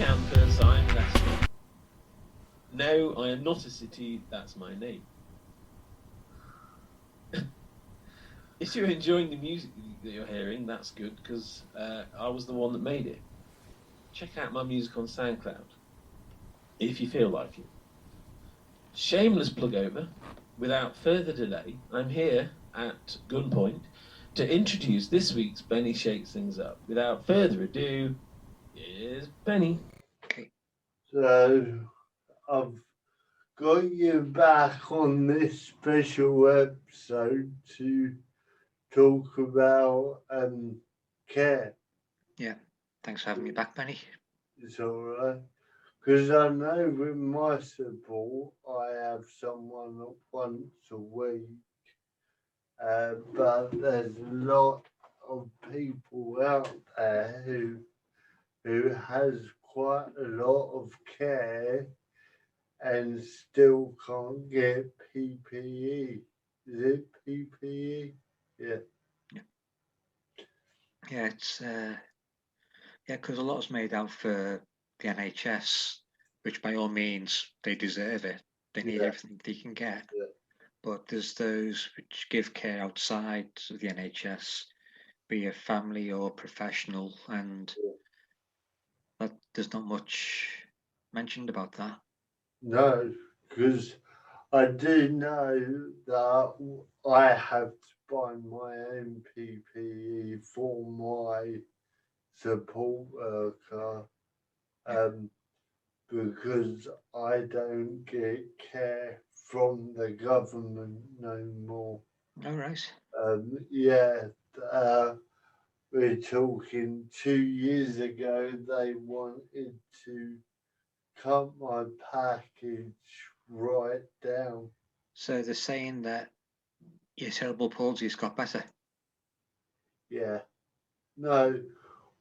campers, I'm Leicester. No, I am not a city, that's my name. If you're enjoying the music that you're hearing, that's good, because I was the one that made it. Check out my music on SoundCloud, if you feel like it. Shameless plug over. Without further delay, I'm here at gunpoint to introduce this week's Benny Shakes Things Up. Without further ado, here's Benny. Okay. So, I've got you back on this special episode to talk about care. Yeah, thanks for having me back, Benny. It's all right. Because I know with my support, I have someone once a week, but there's a lot of people out there who has quite a lot of care and still can't get PPE. Is it PPE? Yeah. Yeah, it's because a lot is made out for the NHS, which by all means they deserve it. They need everything they can get. Yeah. But there's those which give care outside of the NHS, be it family or professional, and that there's not much mentioned about that. No, because I do know that I have to buy my own PPE for my support worker because I don't get care from the government no more. All right. We're talking 2 years ago, they wanted to cut my package right down. So they're saying that your cerebral palsy's got better. Yeah. No,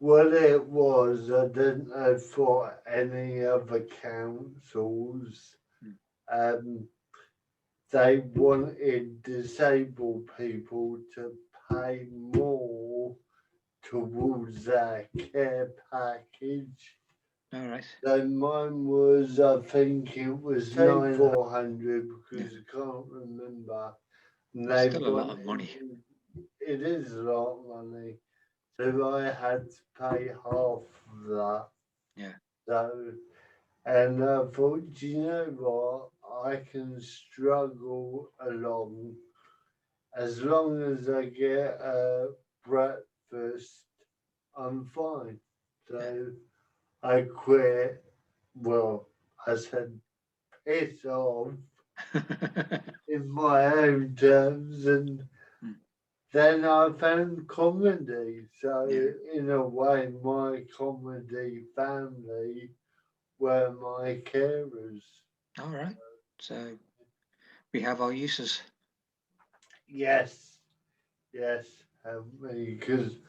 what it was, I didn't know for any other councils. They wanted disabled people to pay more towards that care package. All right. So mine was, I think it was 9,400 because I can't remember. That's still a lot of money. It is a lot of money. So I had to pay half of that. Yeah. So, and I thought, do you know what? I can struggle along as long as I get a breakfast, I'm fine. So I quit. Well, I said, piss off in my own terms, and then I found comedy. So in a way, my comedy family were my carers. All right. So we have our uses. Yes, help me, because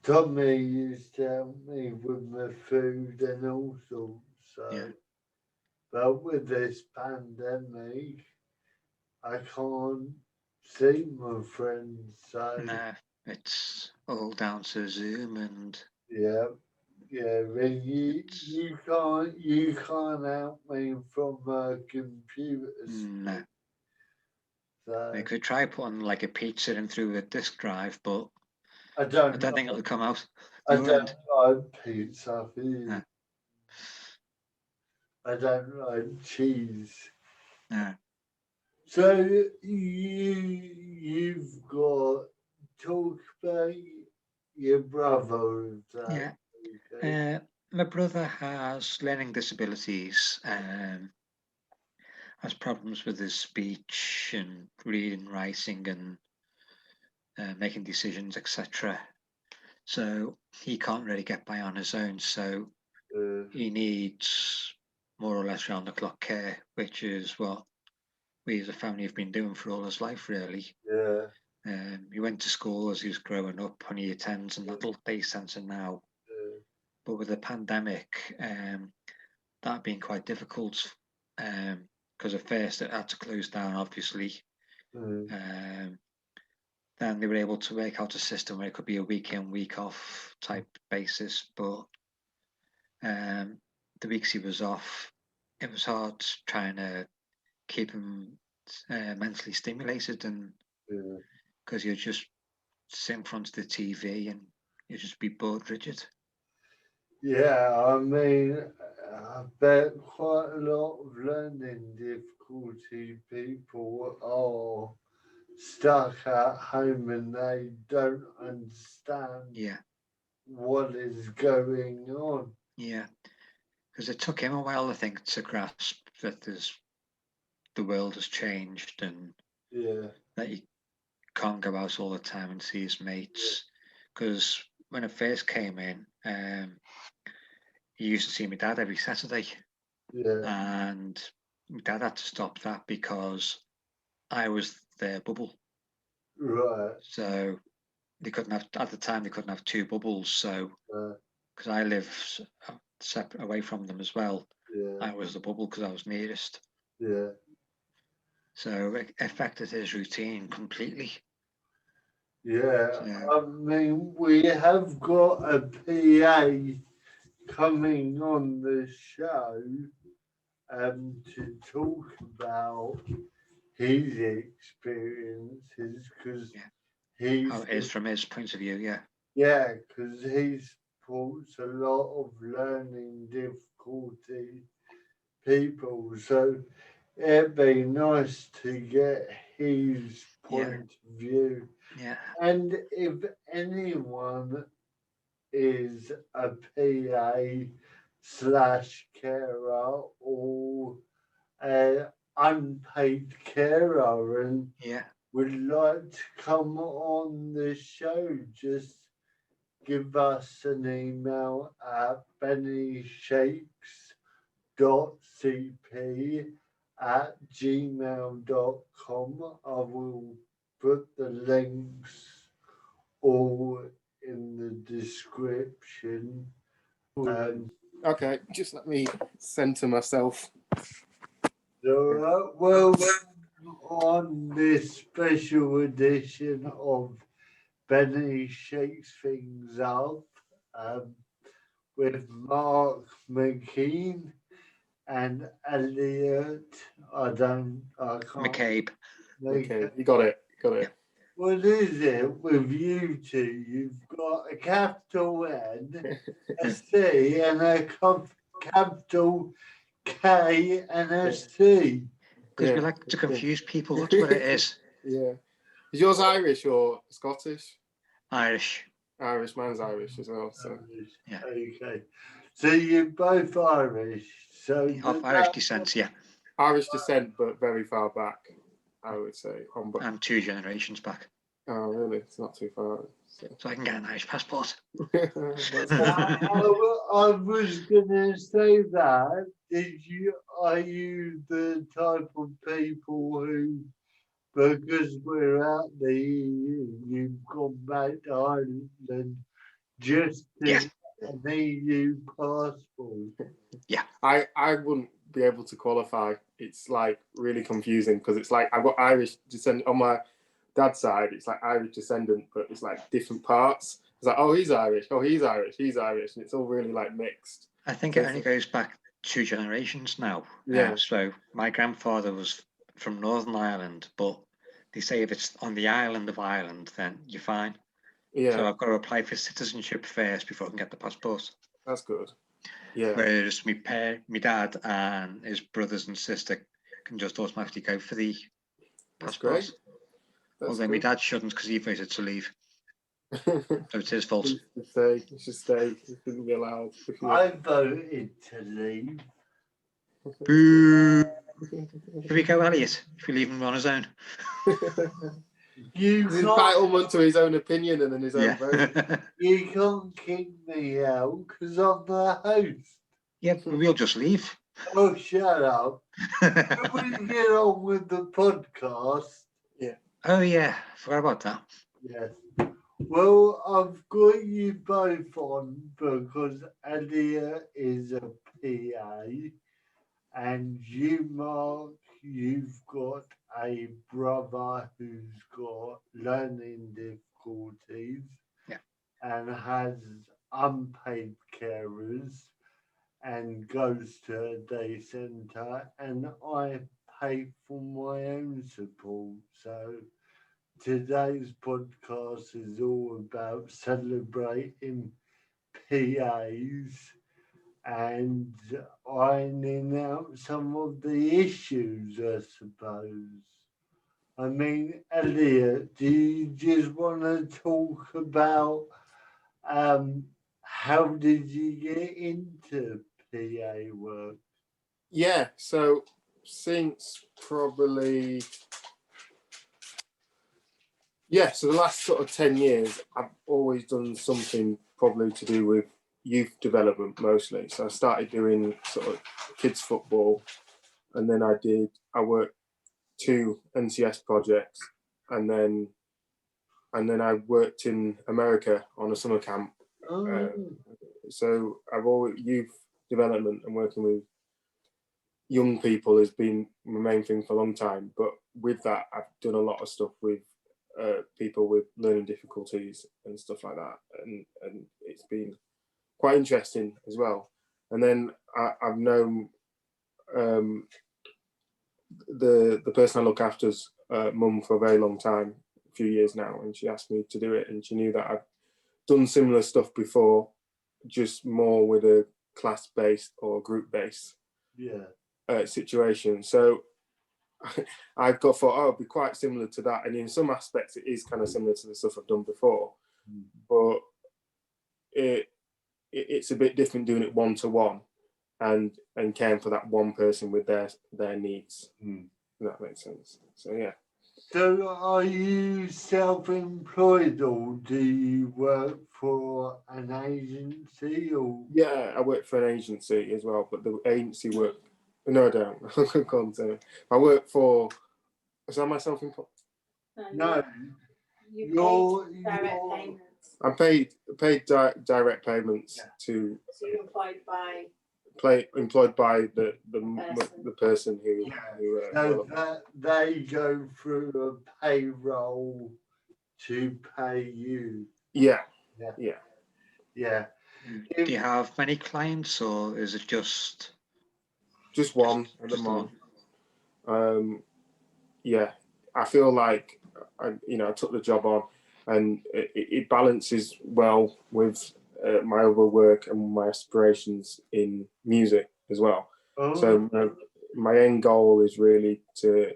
Tommy used to help me with my food and all sorts. So, but with this pandemic, I can't see my friends. So No, it's all down to Zoom and but you can't help me from a computer. no. So They could try putting like a pizza in through a disk drive, but I don't think it'll come out. I don't like pizza. No. I don't like cheese. No. So you've got talk about your brother. Yeah. My brother has learning disabilities, has problems with his speech and reading, writing, and making decisions, etc. So he can't really get by on his own. So he needs more or less round the clock care, which is what we as a family have been doing for all his life, really. Yeah. He went to school as he was growing up, and he attends an adult day centre now. But with the pandemic, that being quite difficult, because at first it had to close down, obviously. Then they were able to work out a system where it could be a week in, week off type basis, but the weeks he was off, it was hard trying to keep him mentally stimulated, and because you'd just sit in front of the TV and you'd just be bored rigid. Yeah, I mean, I bet quite a lot of learning difficulty people are stuck at home and they don't understand what is going on. Yeah, because it took him a while, I think, to grasp that the world has changed and that he can't go out all the time and see his mates. Because when it first came in, he used to see my dad every Saturday. And my dad had to stop that because I was their bubble. Right. So they couldn't have, at the time, they couldn't have two bubbles. So, because I live separate away from them as well, I was the bubble because I was nearest. Yeah. So it affected his routine completely. Yeah, I mean, we have got a PA coming on the show to talk about his experiences, because he's... How it is from his point of view, Yeah, because he's supports a lot of learning difficulty people, so it'd be nice to get his point of view. Yeah. And if anyone is a PA/carer or an unpaid carer and would like to come on the show, just give us an email at bennyshakes.cp@gmail.com. I will put the links all in the description. Okay, just let me center myself. Well, on this special edition of Benny Shakes Things Up with Mark McKean and Elliot, McCabe. Okay, you got it. What is it with you two? You've got a capital N, a C, and a capital K and a C. Because we like to confuse people. That's what it is. Yeah. Is yours Irish or Scottish? Irish. Irish, mine's Irish as well. So. Okay. So you're both Irish. So of Irish descent, Irish descent, but very far back, I would say. I'm 2 generations back. Oh, really? It's not too far. So I can get an Irish passport. I was gonna say that. Are you the type of people who, because we're out the EU, you've gone back to Ireland just to get an EU passport? Yeah. I wouldn't be able to qualify. It's like really confusing because it's like I've got Irish descent on my dad's side. It's like Irish descendant, but it's like different parts. It's like, oh, he's Irish. Oh, he's Irish. He's Irish. And it's all really like mixed. I think it only goes back 2 generations now. Yeah. So my grandfather was from Northern Ireland, but they say if it's on the island of Ireland, then you're fine. Yeah. So I've got to apply for citizenship first before I can get the passport. That's good. Yeah. Whereas my dad and his brothers and sister can just automatically go for the passport. That's great. Although my dad shouldn't because he voted to leave. So it's his fault. He should stay. He shouldn't be allowed. I voted to leave. Boo! Here we go, Elliot. If we leave him on his own. His entitlement to his own opinion and then his own vote. You can't kick me out because I'm the host. Yeah, we'll just leave. Oh, shut up. Can we get on with the podcast? Yeah. Oh, yeah. Forgot about that. Yes. Well, I've got you both on because Elliot is a PA and you, Mark, you've got a brother who's got learning difficulties and has unpaid carers. and goes to a day centre, and I pay for my own support. So today's podcast is all about celebrating PAs and ironing out some of the issues, I suppose. I mean, Elliot, do you just want to talk about how did you get into PA work? Yeah, so since probably, so the last sort of 10 years, I've always done something probably to do with youth development mostly. So I started doing sort of kids football, and then I worked 2 NCS projects, and then I worked in America on a summer camp. So I've always, youth development and working with young people has been my main thing for a long time. But with that, I've done a lot of stuff with people with learning difficulties and stuff like that, and it's been quite interesting as well. And then I've known the person I look after's mum for a very long time, a few years now, and she asked me to do it, and she knew that I've done similar stuff before, just more with a class-based or group-based situation. So I thought, oh, it'd be quite similar to that, and in some aspects it is kind of similar to the stuff I've done before, but it's a bit different doing it one-to-one and caring for that one person with their needs. If that makes sense. So yeah. So are you self-employed, or do you work for an agency? Or Yeah, I work for an agency as well, but the agency work. No, I don't. I work for. Is that my self-employed? no, You paid direct payments. I'm paid direct payments to. So you're employed by. Employed by the person who. so that they go through a payroll to pay you. Yeah. Do you have many clients, or is it just one at the moment? Yeah, I feel like I took the job on, and it balances well with my other work and my aspirations in music as well. So my end goal is really to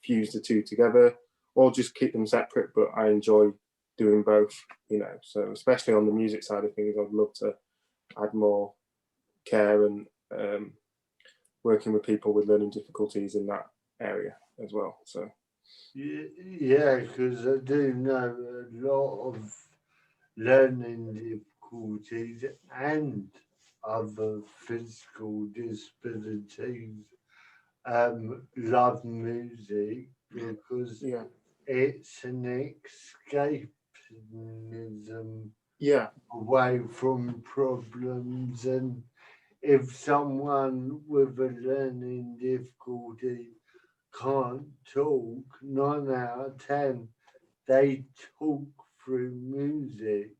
fuse the two together, or just keep them separate. But I enjoy doing both. So especially on the music side of things, I'd love to add more care and working with people with learning difficulties in that area as well. So yeah, because I do know a lot of learning difficulties and other physical disabilities love music because it's an escapism away from problems. And if someone with a learning difficulty can't talk, 9 out of 10 they talk through music.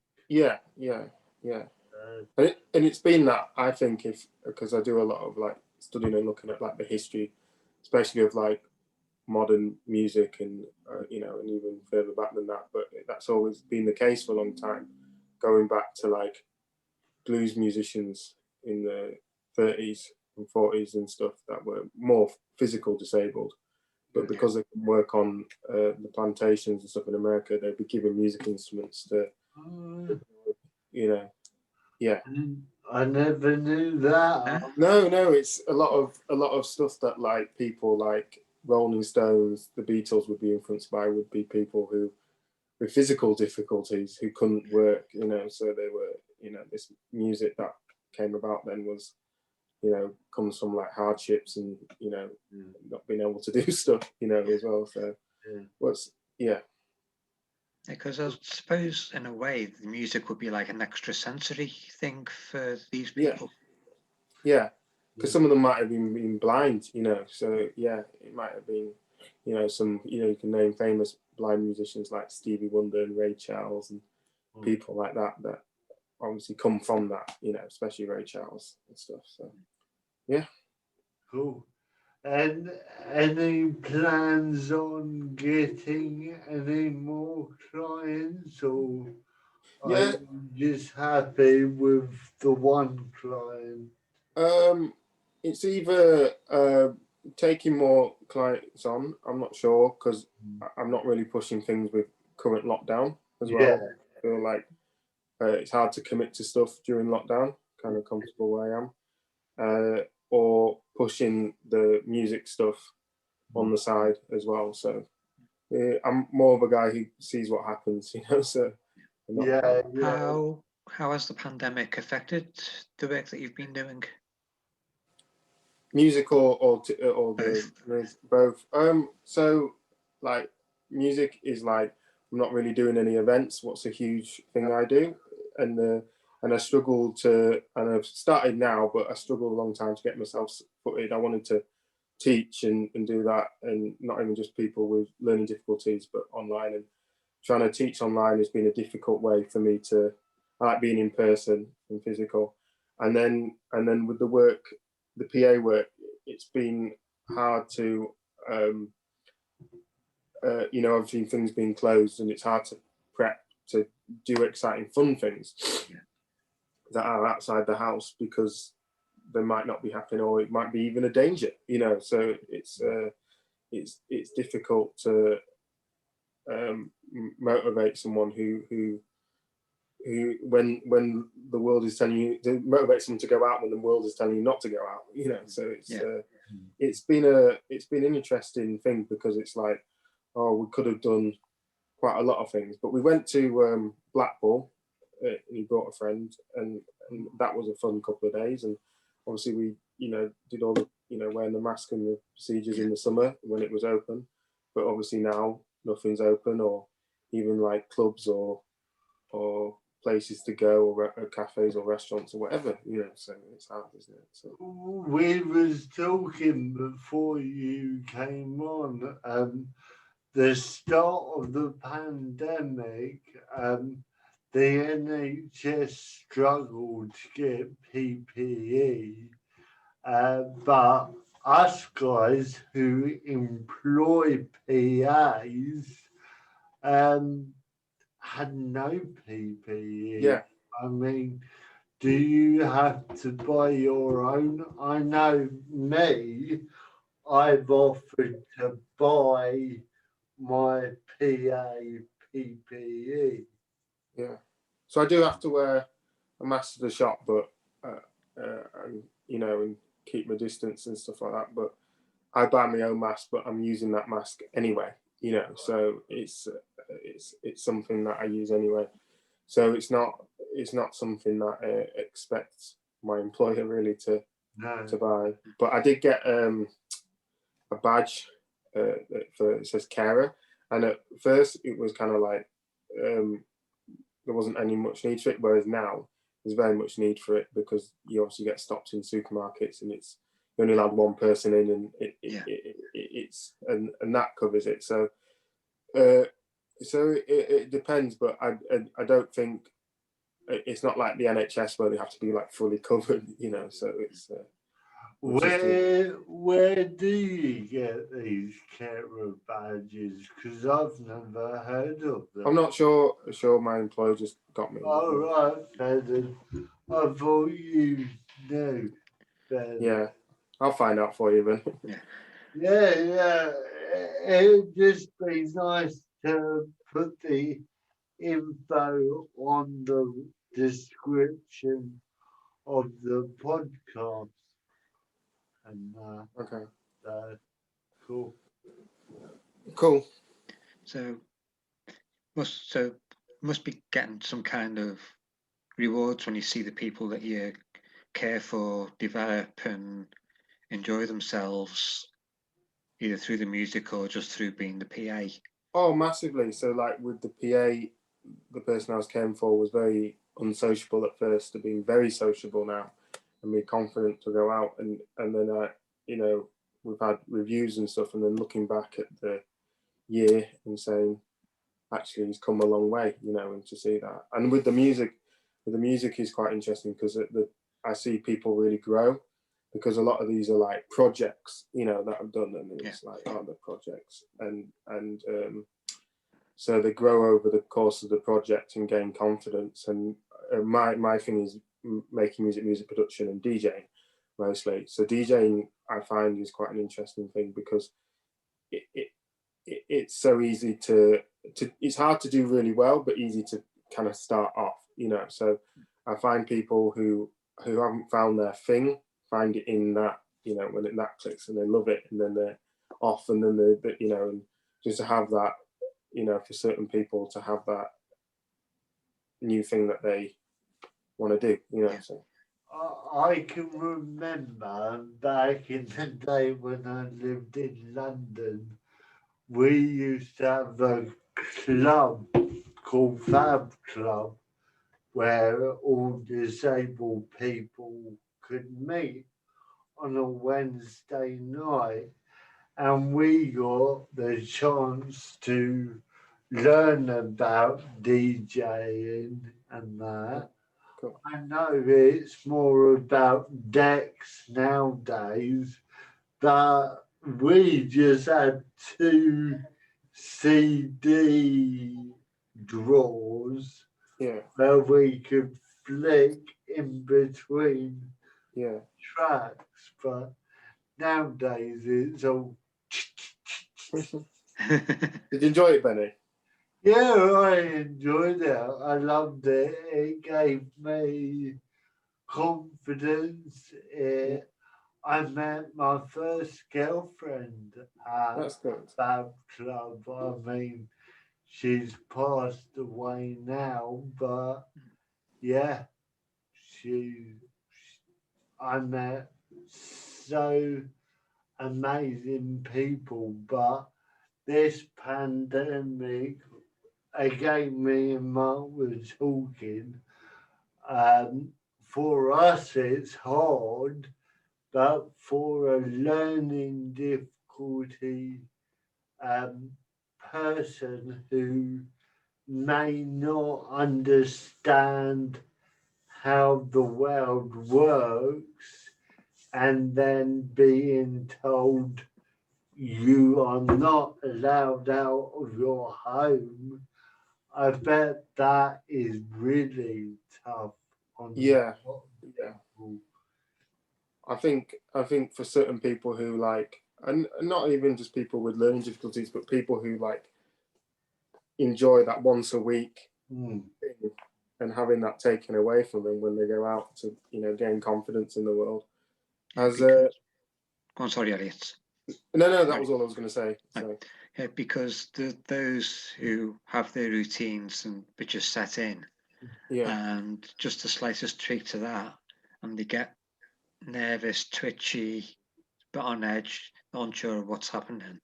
And it's been that, I think, because I do a lot of like studying and looking at like the history, especially of like modern music and and even further back than that, but that's always been the case for a long time, going back to like blues musicians in the 30s and 40s and stuff that were more physical disabled, but because they can work on the plantations and stuff in America, they'd be given music instruments to I never knew that. No, it's a lot of stuff that like people like Rolling Stones, the Beatles would be influenced by, would be people who with physical difficulties who couldn't work, so they were, this music that came about then was, comes from like hardships and, not being able to do stuff, as well. So because I suppose in a way the music would be like an extra sensory thing for these people. Yeah, because some of them might have been blind, so it might have been, some, you can name famous blind musicians like Stevie Wonder and Ray Charles and people like that obviously come from that, you know, especially Ray Charles and stuff. So yeah. Cool. And any plans on getting any more clients, or are you just happy with the one client? It's either taking more clients on. I'm not sure, because I'm not really pushing things with current lockdown as well. I feel like it's hard to commit to stuff during lockdown, kind of comfortable where I am, or pushing the music stuff on the side as well. So I'm more of a guy who sees what happens, you know. So How has the pandemic affected the work that you've been doing? Music or both. So like music is like, I'm not really doing any events. What's a huge thing I do, and I struggle to, and I've started now, but I struggled a long time to get myself footed. I wanted to teach and do that, and not even just people with learning difficulties, but online. And trying to teach online has been a difficult way for me to. I like being in person and physical, and then with the work, the PA work, it's been hard to, you know, obviously things being closed, and it's hard to prep to do exciting, fun things that are outside the house, because they might not be happening, or it might be even a danger, you know. So it's difficult to motivate someone who when the world is telling you, to motivate someone to go out when the world is telling you not to go out, you know. So it's been an interesting thing, because it's like, oh, we could have done quite a lot of things, but we went to Blackpool, and he brought a friend, and that was a fun couple of days. And obviously we, you know, did all the, you know, wearing the mask and the procedures in the summer when it was open, but obviously now nothing's open, or even like clubs or places to go, or cafes or restaurants or whatever, you know. So it's hard, isn't it? So we was talking before you came on, the start of the pandemic, the NHS struggled to get PPE, but us guys who employ PAs had no PPE. Yeah. I mean, do you have to buy your own? I know me, I've offered to buy my PA PPE. Yeah. So I do have to wear a mask to the shop, but and, you know, and keep my distance and stuff like that. But I buy my own mask, but I'm using that mask anyway, you know. So it's something that I use anyway. So it's not something that I expect my employer really to buy. But I did get a badge for, it says carer, and at first it was kind of like there wasn't any much need for it, whereas now there's very much need for it, because you obviously get stopped in supermarkets, and it's, you only allowed one person in, and it's and that covers it. So it depends, but I don't think it's not like the NHS where they have to be like fully covered, you know. So it's where do you get these carer badges? Because I've never heard of them. I'm not sure. My employer just got me. Oh right, Fed. I thought you knew. Fed. Yeah, I'll find out for you then. Yeah. It'd just be nice to put the info on the description of the podcast. And okay. Cool. So must be getting some kind of rewards when you see the people that you care for develop and enjoy themselves, either through the music or just through being the PA. Oh, massively. So like with the PA, the person I was caring for was very unsociable at first, to being very sociable now, and be confident to go out, and then you know, we've had reviews and stuff, and then looking back at the year and saying, actually, he's come a long way, you know, and to see that. And with the music, But the music is quite interesting because I see people really grow, because a lot of these are like projects, you know, that I've done, and it's like other projects, and so they grow over the course of the project and gain confidence. And my thing is making music production and DJing mostly. So DJing I find is quite an interesting thing, because it's so easy to it's hard to do really well, but easy to kind of start off, you know. So I find people who haven't found their thing find it in that, you know, when that clicks and they love it, and then they're off, and then they you know, and just to have that, you know, for certain people to have that new thing that they want to do, you know. So I can remember back in the day when I lived in London, we used to have a club called Fab Club, where all disabled people could meet on a Wednesday night, and we got the chance to learn about DJing and that. cool. I know it's more about decks nowadays, but we just had 2 CD drawers where we could flick in between tracks, but nowadays it's all. Did you enjoy it, Benny? Yeah, I enjoyed it. I loved it. It gave me confidence. I met my first girlfriend at Fab Club. I mean, she's passed away now, but yeah, I met so amazing people, but this pandemic, again, me and Mark were talking, for us it's hard, but for a learning difficulty person who may not understand how the world works, and then being told you are not allowed out of your home, I bet that is really tough on people. I think for certain people who like, and not even just people with learning difficulties, but people who like enjoy that once a week thing, and having that taken away from them when they go out to, you know, gain confidence in the world. I'm sorry, Elliot. No, that was all I was going to say. So. Yeah, because those who have their routines and which are set in, and just the slightest tweak to that, and they get nervous, twitchy, but on edge, not unsure of what's happening.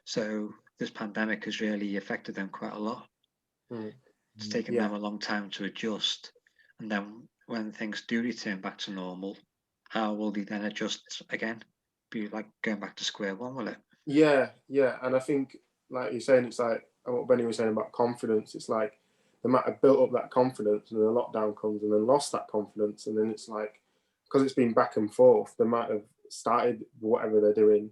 So this pandemic has really affected them quite a lot. It's taken them a long time to adjust, and then when things do return back to normal, how will they then adjust again? Be like going back to square one, will it? Yeah, and I think, like you're saying, it's like what Benny was saying about confidence. It's like they might have built up that confidence, and then the lockdown comes, and then lost that confidence, and then it's like, because it's been back and forth, they might have started whatever they're doing.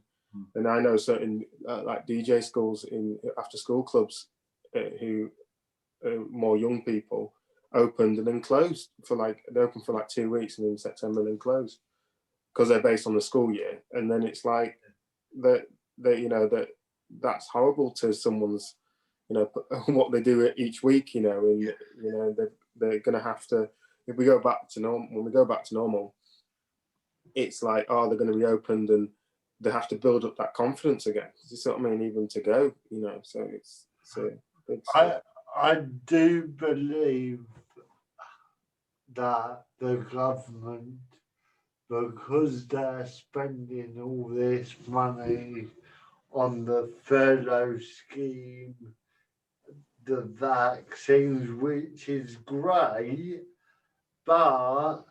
And I know certain like DJ schools in after school clubs who more young people opened and then closed for like, they opened for like 2 weeks and in September then closed because they're based on the school year. And then it's like that you know, that's horrible to someone's, you know, what they do each week, you know, and you know, they're gonna have to, if we go back to normal, when we go back to normal, it's like, oh, they're going to be opened and they have to build up that confidence again. You see what I mean? Even to go, you know, so it's I do believe that the government, because they're spending all this money on the furlough scheme, the vaccines, which is great, but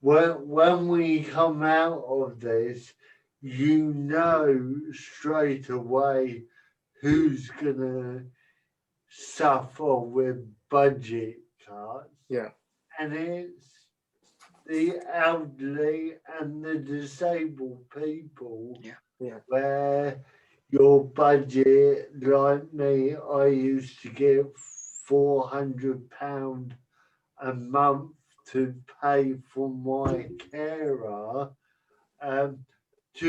when we come out of this, you know straight away who's gonna suffer with budget cuts. Yeah. and it's the elderly and the disabled people. Yeah. Where your budget, like me, I used to get £400 a month to pay for my carer. 2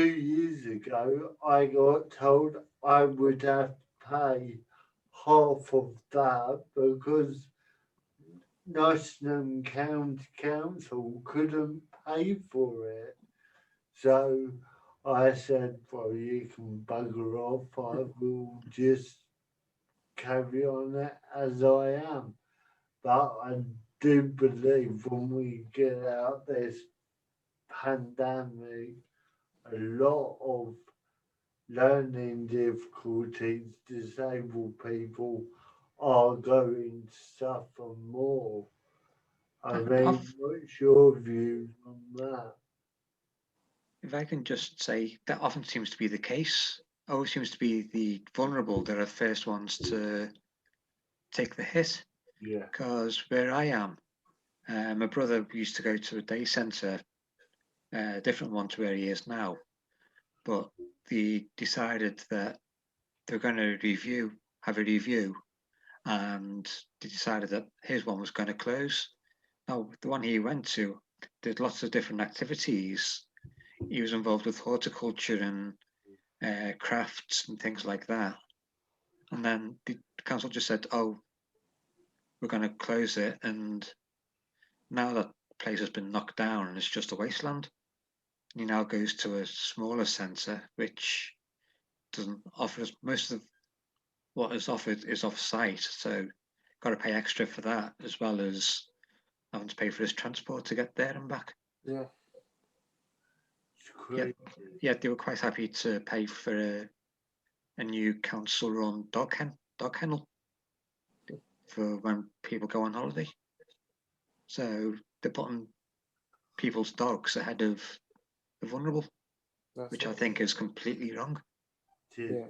years ago, I got told I would have to pay half of that because Nottingham County Council couldn't pay for it. So I said, well, you can bugger off. I will just carry on as I am. But I do believe when we get out this pandemic, a lot of learning difficulties, disabled people are going to suffer more. I mean, what's your views on that? If I can just say, that often seems to be the case. Always seems to be the vulnerable that are the first ones to take the hit. Yeah. Because where I am, my brother used to go to a day centre, a different one to where he is now, but they decided that they're going to have a review, and they decided that his one was going to close. Now, the one he went to did lots of different activities. He was involved with horticulture and crafts and things like that. And then the council just said, oh, we're going to close it. And now that place has been knocked down and it's just a wasteland. He now goes to a smaller centre, which doesn't offer us, most of what is offered is off-site. So got to pay extra for that, as well as having to pay for his transport to get there and back. Yeah. Yeah, they were quite happy to pay for a new council-run dog kennel for when people go on holiday. So they're putting people's dogs ahead of the vulnerable, which I think is completely wrong. Yeah.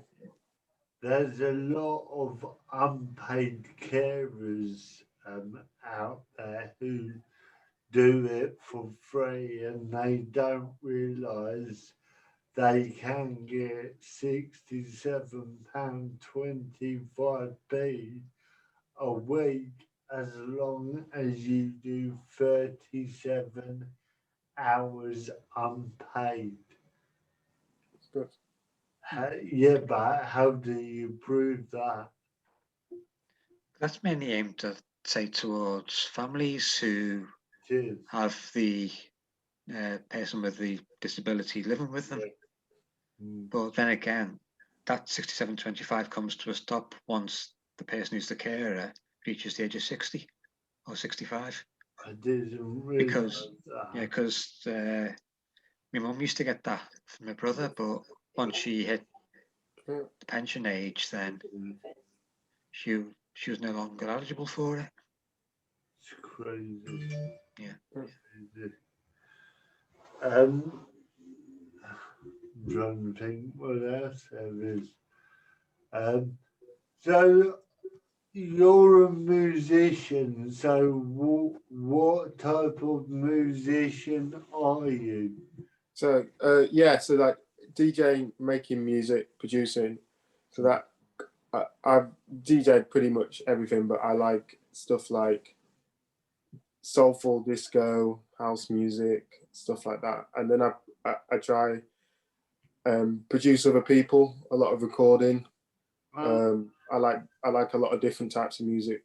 There's a lot of unpaid carers out there who do it for free, and they don't realise they can get £67.25 a week as long as you do 37 hours unpaid. That's good. Yeah, but how do you prove that? That's mainly aimed at, say, towards families who have the person with the disability living with them. But then again, that 67.25 comes to a stop once the person who's the carer reaches the age of 60 or 65. I didn't realise that. Because my mum used to get that from my brother, but once she hit the pension age, then she was no longer eligible for it. It's crazy. Yeah. Crazy. I'm trying to think what else there is. So you're a musician, so what type of musician are you? So so like DJ, making music, producing. So that I've DJed pretty much everything, but I like stuff like soulful disco, house music, stuff like that. And then I try produce other people, a lot of recording. I like a lot of different types of music.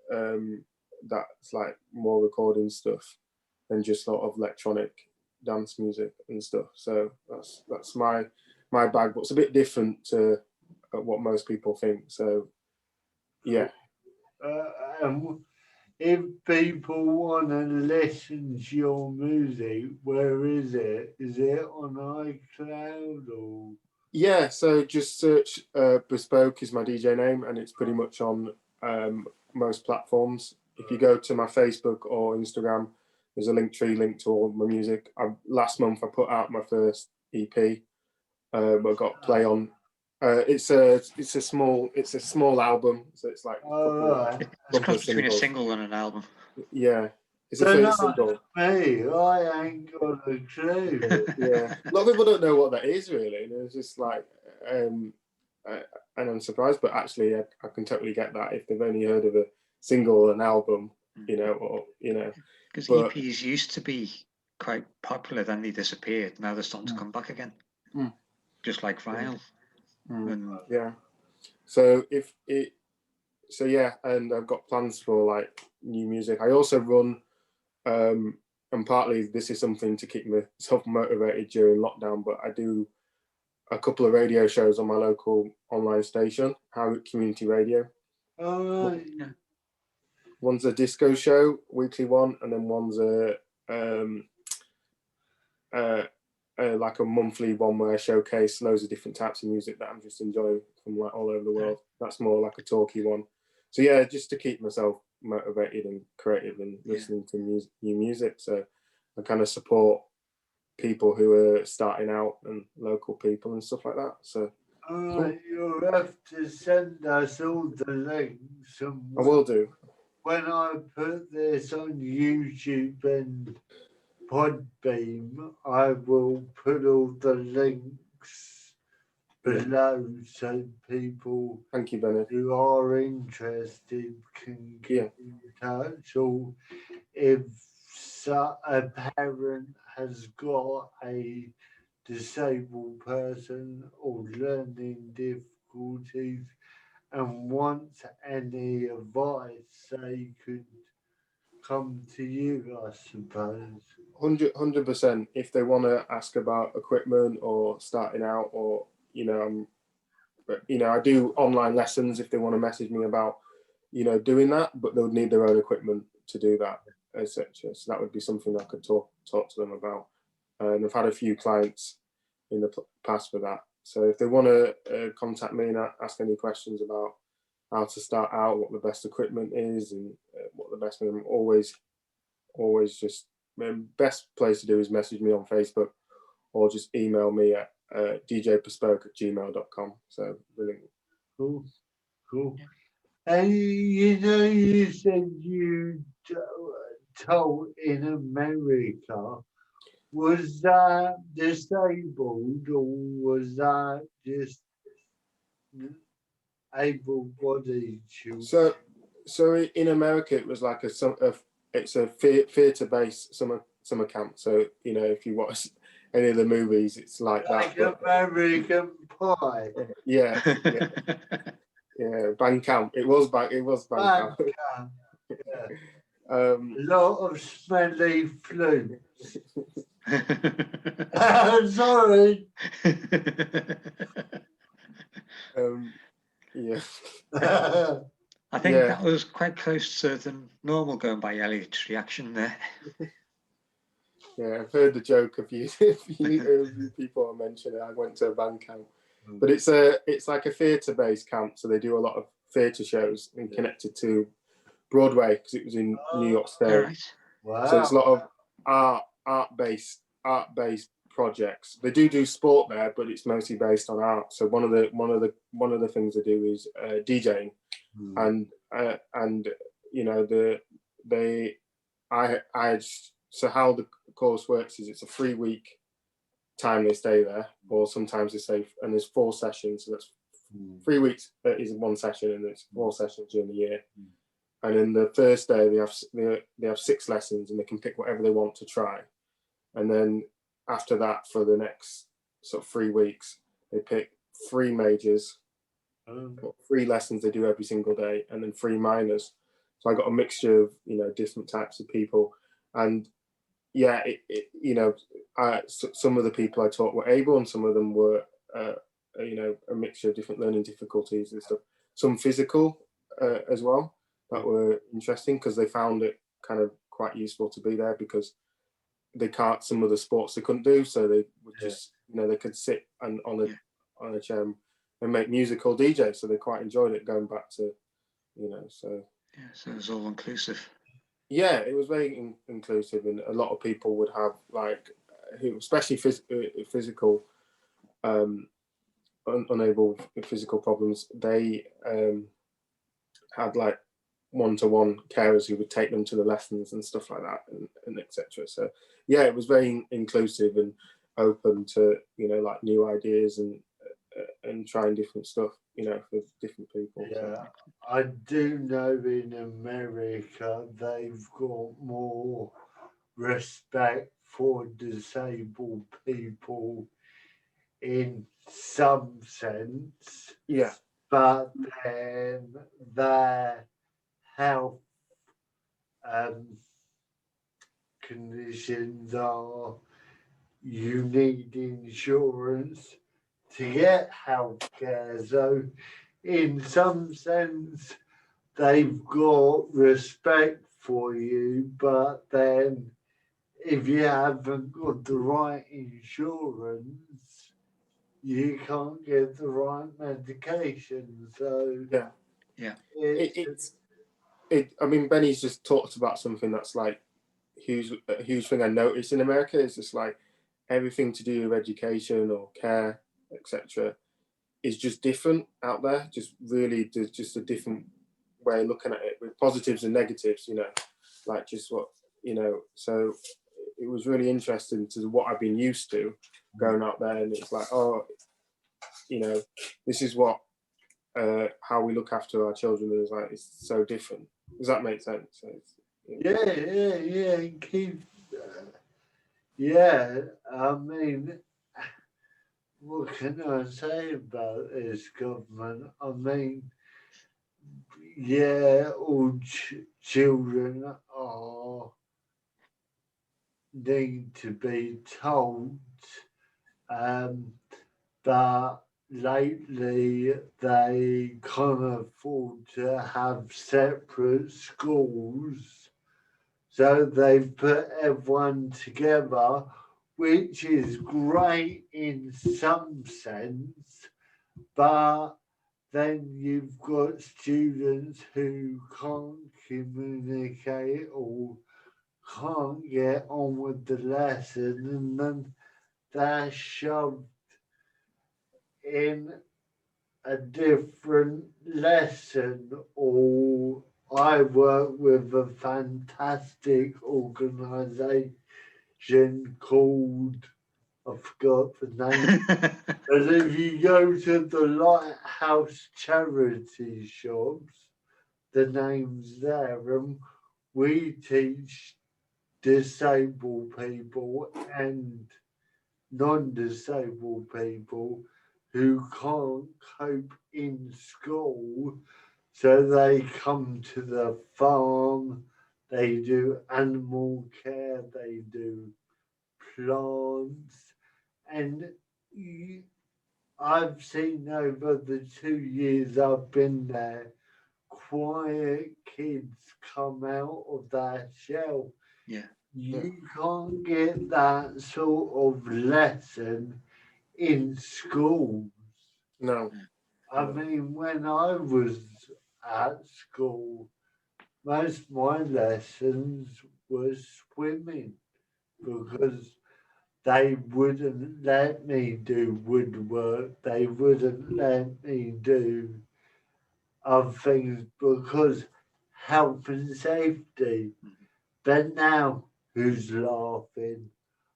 That's like more recording stuff than just sort of electronic dance music and stuff. So that's my bag, but it's a bit different to what most people think. So yeah. If people want to listen to your music, where is it? Is it on iCloud or? Yeah, so just search Bespoke is my DJ name, and it's pretty much on most platforms. If you go to my Facebook or Instagram, there's a link to all my music. Last month I put out my first EP, but I got play on. It's a small album, so it's like it's a cross between a single and an album. Yeah, It's a first single. Me, I ain't got a clue. Yeah, a lot of people don't know what that is really. And it's just like, and I'm surprised, but actually, I can totally get that if they've only heard of a single or an album, you know, or you know. Because EPs used to be quite popular, then they disappeared. Now they're starting to come back again, just like vinyl. And, yeah. So yeah, and I've got plans for like new music. I also run, and partly this is something to keep myself motivated during lockdown, but I do a couple of radio shows on my local online station, Harrogate Community Radio. One's a disco show, weekly one, and then one's like a monthly one where I showcase loads of different types of music that I'm just enjoying from like all over the world. That's more like a talky one. So yeah, just to keep myself motivated and creative and listening to new music. So I kind of support people who are starting out and local people and stuff like that. So you'll have to send us all the links. I will do. When I put this on YouTube and Podbeam, I will put all the links below so people Thank you, Bennett, who are interested can get in touch, or if a parent has got a disabled person or learning difficulties and wants any advice, they could come to you, I suppose. 100%. If they want to ask about equipment or starting out, or I do online lessons if they want to message me about, doing that, but they would need their own equipment to do that, etc. So that would be something I could talk to them about. And I've had a few clients in the past for that. So if they want to contact me and ask any questions about how to start out, what the best equipment is, and what the best, always just, best place to do is message me on Facebook or just email me at djbespoke@gmail.com. So brilliant. Cool. And you said you told in America. Was that disabled or was that just able-bodied children? So in America, it was like it's a theatre-based summer camp. So if you watch any of the movies, it's like that. Like American Pie. Yeah. Band camp. It was band camp. Yeah. A lot of smelly flutes. Sorry. Yeah. I think that was quite close to the normal, going by Elliot's reaction there. Yeah, I've heard the joke a few people mention it. I went to a band camp, but it's like a theatre-based camp, so they do a lot of theatre shows and connected to Broadway because it was in New York State. Right. Wow. So it's a lot of art-based projects. They do sport there, but it's mostly based on art. So one of the things they do is DJing, and so how the course works is it's a 3-week time they stay there, or sometimes they stay, and there's 4 sessions. So that's 3 weeks is one session, and it's 4 sessions during the year. And then the first day they have 6 lessons, and they can pick whatever they want to try. And then after that, for the next sort of 3 weeks, they pick 3 majors, 3 lessons they do every single day, and then 3 minors. So I got a mixture of different types of people, and some of the people I taught were able, and some of them were a mixture of different learning difficulties and stuff. Some physical as well, that were interesting because they found it kind of quite useful to be there because some of the sports they couldn't do, so they would just they could sit on a chair and make music or DJ, so they quite enjoyed it, going back to so it was all inclusive. Yeah, it was very inclusive, and a lot of people would have who, especially physical, unable with physical problems. They had one-to-one carers who would take them to the lessons and stuff like that, and etc. So yeah, it was very inclusive and open to, you know, like new ideas and trying different stuff, you know, for different people. Yeah, So. I do know in America they've got more respect for disabled people in some sense. Yeah. But then their health conditions are, you need insurance to get healthcare. So in some sense, they've got respect for you, but then if you haven't got the right insurance, you can't get the right medication. So yeah. I mean, Benny's just talked about something that's like a huge thing I noticed in America. Is just like everything to do with education or care, etc., is just different out there. Just really, there's just a different way of looking at it with positives and negatives, you know, like just what, you know. So it was really interesting to what I've been used to going out there, and it's like, oh, you know, this is what how we look after our children is like. It's so different. Does that make sense? So yeah. Keep. Yeah, I mean, what can I say about this government? I mean, yeah, all children need to be told, but lately they can't afford to have separate schools, so they've put everyone together, which is great in some sense, but then you've got students who can't communicate or can't get on with the lesson, and then they're shoved in a different lesson. Or I work with a fantastic organisation called, I forgot the name, but if you go to the Lighthouse charity shops, the name's there, and we teach disabled people and non-disabled people who can't cope in school, so they come to the farm, they do animal care, they do plants, and I've seen over the 2 years I've been there, quiet kids come out of that shell. Yeah. You can't get that sort of lesson in schools. no. I mean, when I was at school, most of my lessons were swimming because they wouldn't let me do woodwork. They wouldn't let me do other things because health and safety. But now, who's laughing?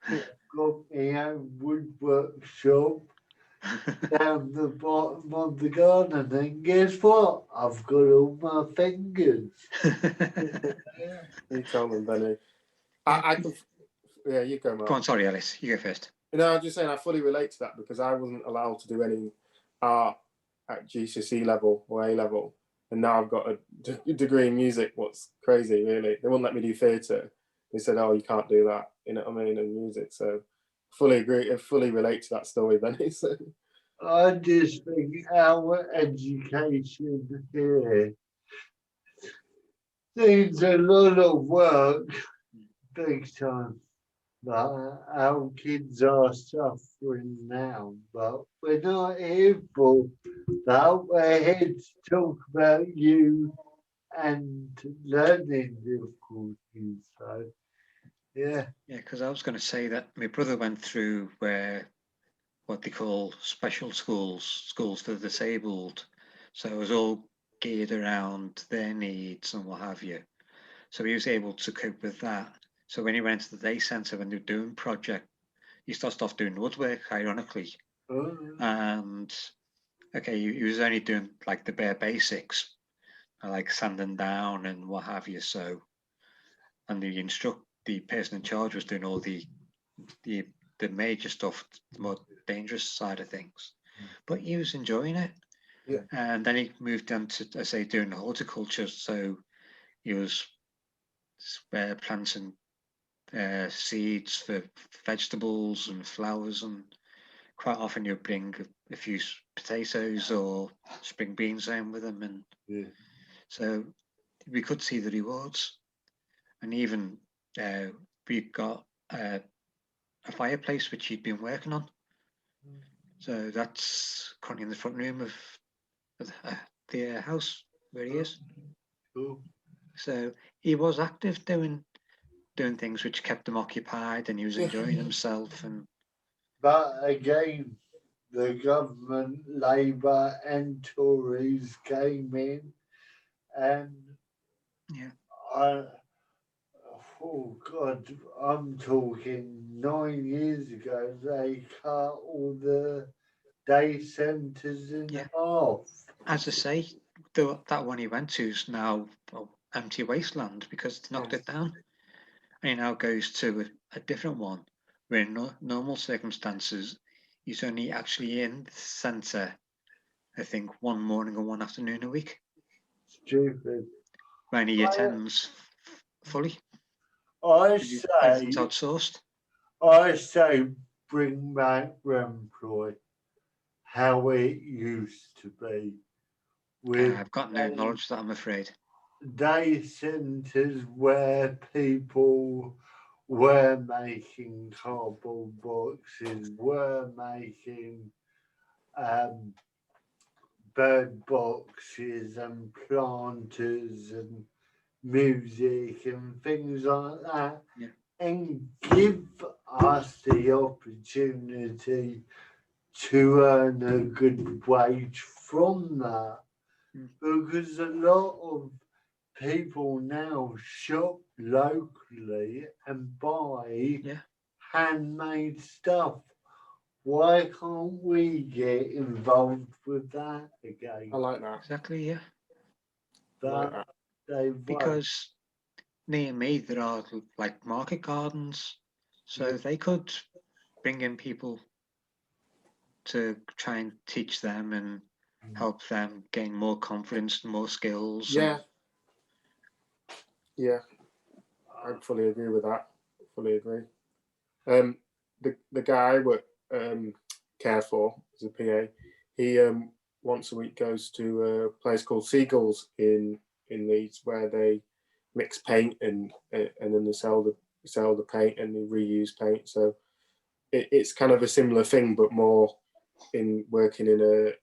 I've got my own woodwork shop down the bottom of the garden, and guess what? I've got all my fingers. You tell them, Benny. Yeah, you go, Mark. Go on, sorry, Alice. You go first. No, I'm just saying I fully relate to that because I wasn't allowed to do any art at GCSE level or A level, and now I've got a degree in music. What's crazy, really? They wouldn't let me do theatre. They said, "Oh, you can't do that." You know what I mean? In music, so fully agree. I fully relate to that story, Benny. So. I just think our education here needs a lot of work, big time. But our kids are suffering now, but we're not here for that. We're here to talk about you and learning difficulties. So, yeah. Yeah, because I was going to say that my brother went through what they call special schools for the disabled. So it was all geared around their needs and what have you. So he was able to cope with that. So when he went to the day centre when they were doing project, he started off doing woodwork, ironically. And okay, he was only doing like the bare basics, like sanding down and what have you. So, and the person in charge was doing all the major stuff, the more dangerous side of things. But he was enjoying it. Yeah. And then he moved on to, I say, doing horticulture. So he was planting seeds for vegetables and flowers, and quite often you bring a few potatoes or spring beans home with them, and so we could see the rewards. And even we got a fireplace which he'd been working on, so that's currently in the front room of the house where he is. So he was active doing things which kept him occupied, and he was enjoying himself. And but again, the government, Labour and Tories came in, and oh God, I'm talking 9 years ago, they cut all the day centres in half. As I say, that one he went to is now empty wasteland because they knocked it down. And he now goes to a different one where in normal circumstances he's only actually in the centre, I think, one morning or one afternoon a week. Stupid. When he attends fully. I say outsourced. I say bring back Remploy, how it used to be. I've got no knowledge of that, I'm afraid. Day centres where people were making cardboard boxes, were making bird boxes and planters and music and things like that, and give us the opportunity to earn a good wage from that. Because a lot of people now shop locally and buy handmade stuff. Why can't we get involved with that again? I like that. Exactly, yeah. But because near me there are like market gardens, so they could bring in people to try and teach them and help them gain more confidence and more skills. Yeah, I fully agree with that. Fully agree. The guy what care for as a PA, he once a week goes to a place called Seagulls in Leeds, where they mix paint and then they sell the paint and they reuse paint. So it's kind of a similar thing, but more in working in a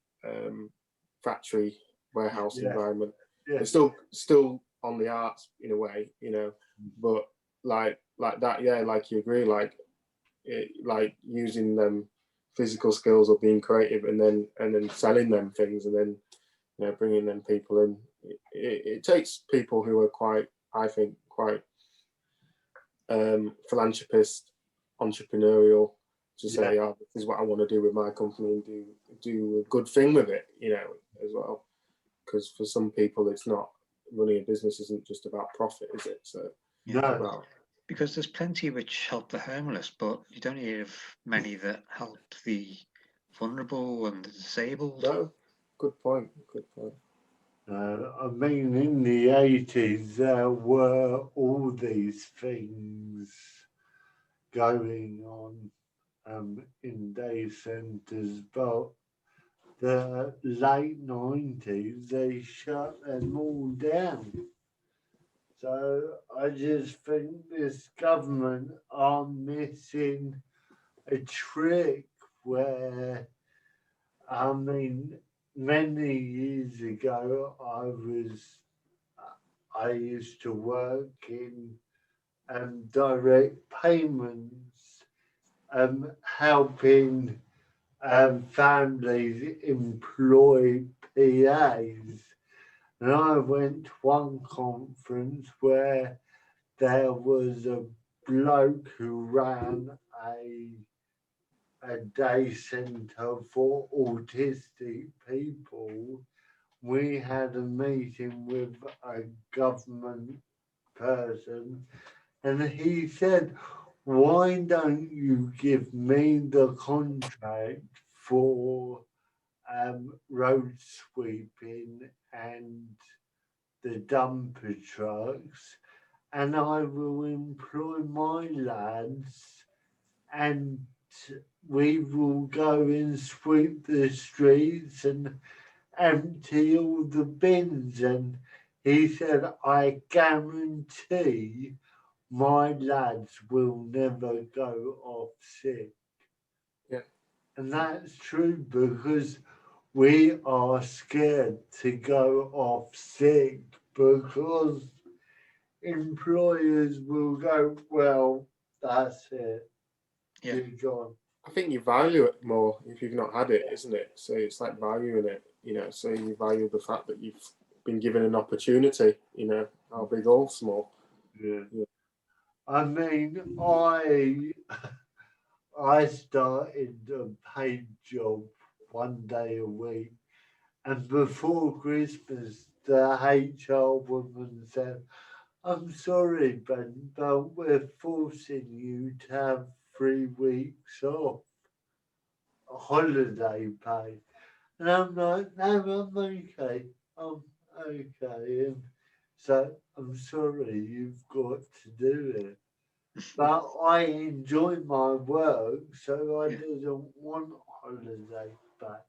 factory warehouse environment. It's still on the arts in a way, but like that, like you agree, like using them physical skills or being creative and then selling them things and then bringing them people in. It takes people who are quite philanthropist, entrepreneurial, to say, this is what I want to do with my company and do a good thing with it, as well. Because for some people, it's not, running a business isn't just about profit, is it? So because there's plenty which help the homeless, but you don't hear of many that help the vulnerable and the disabled. No, good point. I mean, in the 80s, there were all these things going on in day centres, but the late 90s, they shut them all down. So I just think this government are missing a trick where, I mean, many years ago, I used to work in direct payments, helping families employ PAs, And I went to one conference where there was a bloke who ran a day centre for autistic people. We had a meeting with a government person, and he said, why don't you give me the contract for road sweeping and the dumper trucks, and I will employ my lads, and we will go and sweep the streets and empty all the bins. And he said, I guarantee my lads will never go off sick. Yeah. And that's true, because we are scared to go off sick because employers will go, well, that's it. Yeah. You're gone. I think you value it more if you've not had it, isn't it? So it's like valuing it, you know, so you value the fact that you've been given an opportunity, you know, how big or small. Yeah. Yeah. I mean, I started a paid job 1 day a week, and before Christmas, the HR woman said, I'm sorry, Ben, but we're forcing you to have 3 weeks off holiday pay. And I'm like, no, I'm okay. I'm okay. And so I'm sorry, you've got to do it. But I enjoy my work, so I don't want holiday back.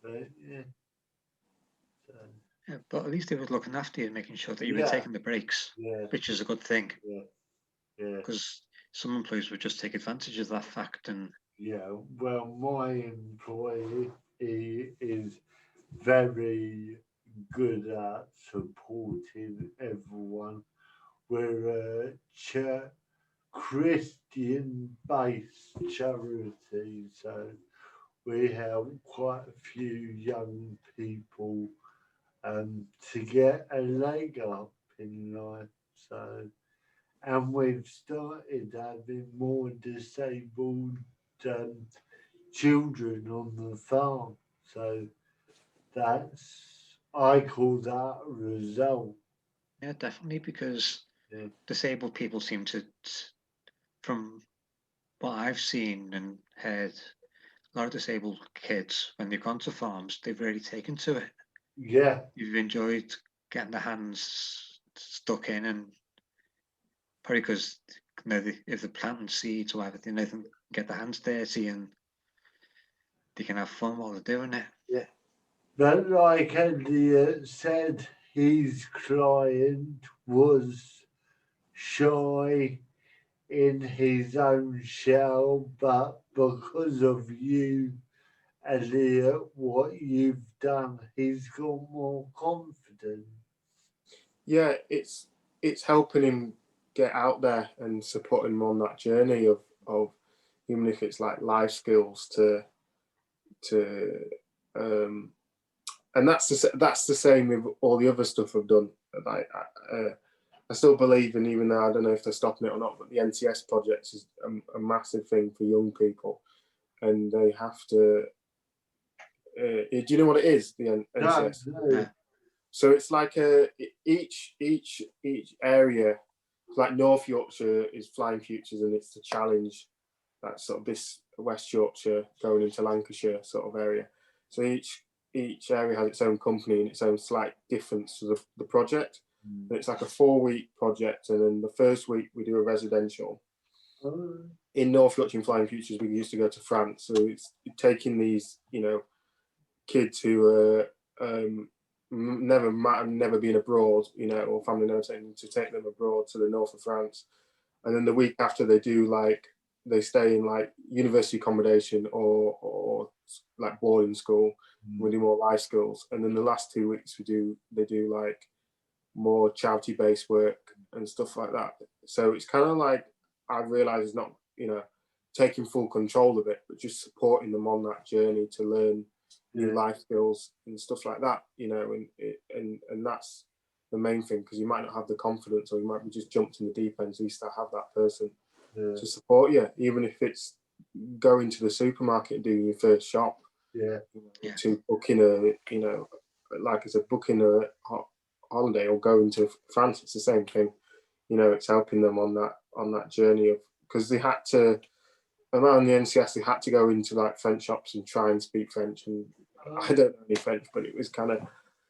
But yeah. So, Yeah, but at least they were looking after you and making sure that you were Yeah. taking the breaks, yeah, which is a good thing, yeah. because some employees would just take advantage of that fact. And Yeah, well, my employee is very good at supporting everyone. We're a Christian-based charity, so we help quite a few young people to get a leg up in life. So, and we've started having more disabled children on the farm. So I call that a result. yeah, definitely, because Yeah. disabled people seem to, from what I've seen and heard, a lot of disabled kids, when they've gone to farms, they've really taken to it. Yeah, You've enjoyed getting their hands stuck in, and probably because, you know, if they're planting seeds or whatever, they know they can get their hands dirty and they can have fun while they're doing it. yeah. But like Elliot said, his client was shy in his own shell, but because of you, Elliot, what you've done, he's got more confidence. Yeah, it's helping him get out there and supporting him on that journey of even if it's like life skills to and that's the same with all the other stuff I've done. Like I still believe in, even though I don't know if they're stopping it or not, but the NTS project is a massive thing for young people, and they have to. Do you know what it is? The NTS. No. So it's like each area, like North Yorkshire is Flying Futures, and it's the challenge. That's sort of this West Yorkshire going into Lancashire sort of area. So each area has its own company and its own slight difference to the project. And it's like a 4-week project, and then the first week we do a residential. In North Yorkshire and Flying Futures, we used to go to France, so it's taking these, you know, kids who never been abroad, you know, or family never taken to take them abroad to the north of France, and then the week after they stay in like university accommodation or like boarding school. We do more life skills, and then the last 2 weeks they do like more charity based work and stuff like that. So it's kind of like, I've realized it's not, you know, taking full control of it, but just supporting them on that journey to learn new life skills and stuff like that, you know, and that's the main thing, because you might not have the confidence, or you might be just jumped in the deep end, so you still have that person to support you, even if it's going to the supermarket and doing your first shop, to booking a, you know, like I said, booking a holiday or going to France. It's the same thing, you know. It's helping them on that journey of, because they had to, around the NCS, they had to go into like French shops and try and speak French, and I don't know any French, but it was kind of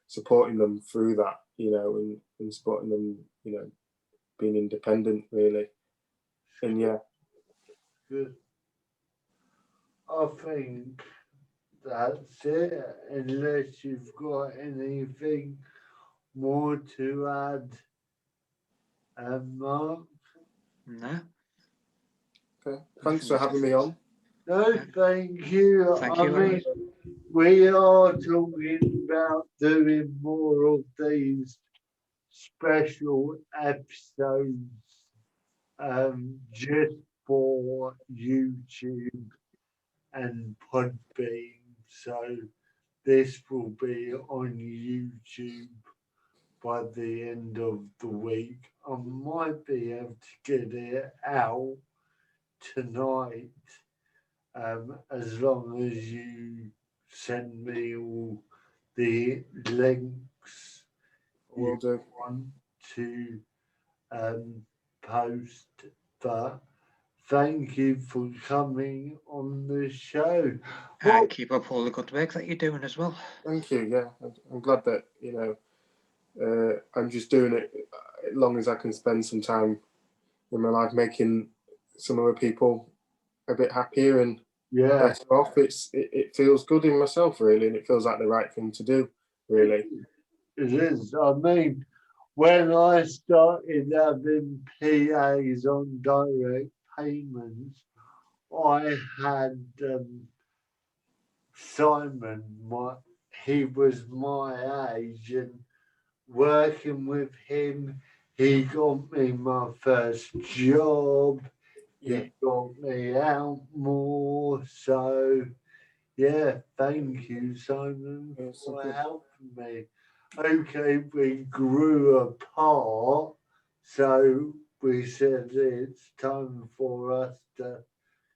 supporting them through that, you know, and supporting them, you know, being independent really. And good. I think that's it, unless you've got anything more to add, Mark. No. okay. Thanks for having me on. No, thank you. Thank I you. mean, we are talking about doing more of these special episodes, just for YouTube and Podbean. So this will be on YouTube by the end of the week. I might be able to get it out tonight, as long as you send me all the links Will do. want to post. But thank you for coming on the show. And keep up all the good work that you're doing as well. Thank you. Yeah, I'm glad that, you know, I'm just doing it as long as I can spend some time in my life making some other people a bit happier and better off. It feels good in myself really, and it feels like the right thing to do really. It is. I mean, when I started having PAs on direct payments, I had Simon. He was my age, and working with him, he got me my first job. He got me out more. So, yeah, thank you, Simon, for helping me. Okay, we grew apart, so we said it's time for us to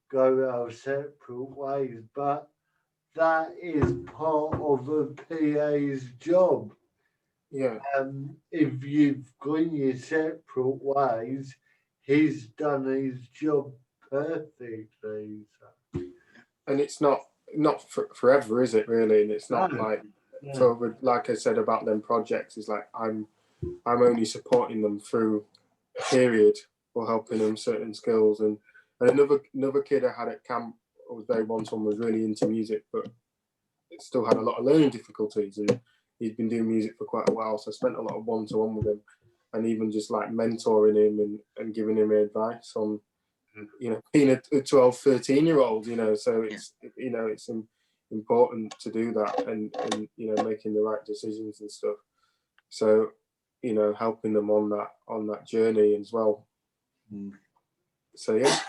go our separate ways, but that is part of a PA's job. Yeah. If you've gone your separate ways, he's done his job perfectly. So. And it's not forever, is it really? And it's not like I said about them projects, is like I'm only supporting them through a period or helping them certain skills. And another kid I had at camp, I was very one-to-one, was really into music, but still had a lot of learning difficulties, and he'd been doing music for quite a while, so I spent a lot of one-to-one with him, and even just like mentoring him and giving him advice on, you know, being a 12, 13-year-old, you know, so it's, you know, it's important to do that and, you know, making the right decisions and stuff. So, you know, helping them on that journey as well. So, yeah.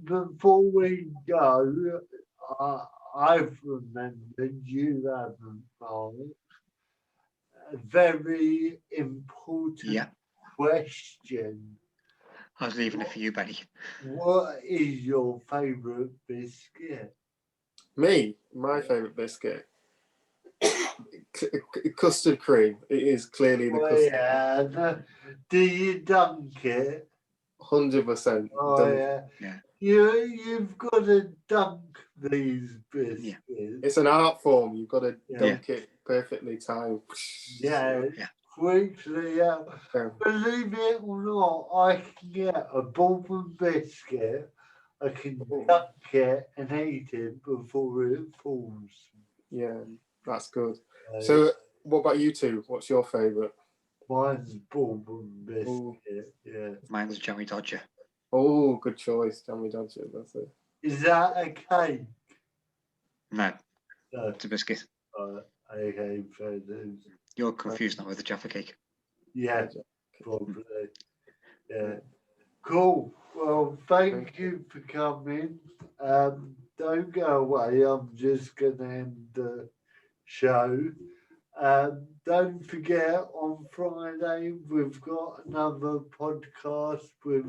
Before we go, I've remembered you haven't, Mark, a very important question. I was leaving it for you, Benny. What is your favourite biscuit? Me, my favourite biscuit, custard cream. It is clearly the custard. Yeah. Do you dunk it? 100%. Oh yeah. You've got to dunk these biscuits. It's an art form. You've got to dunk it perfectly timed. Quickly out. Believe it or not, I can get a bourbon biscuit. I can dunk it and eat it before it falls. Yeah, that's good. So, what about you two? What's your favourite? Mine's bourbon biscuit. Yeah. Mine's Jammy Dodger. Oh, good choice, Jammy Dodger. That's it. Is that a cake? No, it's a biscuit. Okay, fair. You're confused now with the Jaffa cake. Yeah, probably. Yeah. Cool. Well, thank you for coming. don't go away. I'm just going to end the show. Don't forget, on Friday, we've got another podcast with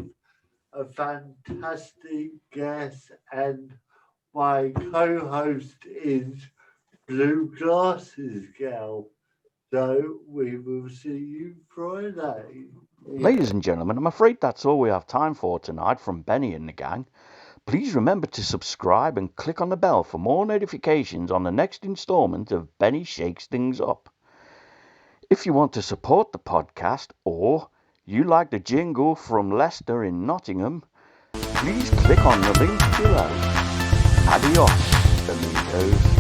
a fantastic guest, and my co-host is Blue Glasses Gal. So we will see you Friday. Ladies and gentlemen, I'm afraid that's all we have time for tonight from Benny and the gang. Please remember to subscribe and click on the bell for more notifications on the next instalment of Benny Shakes Things Up. If you want to support the podcast, or you like the jingle from Leicester in Nottingham, please click on the link below. Adios, amigos.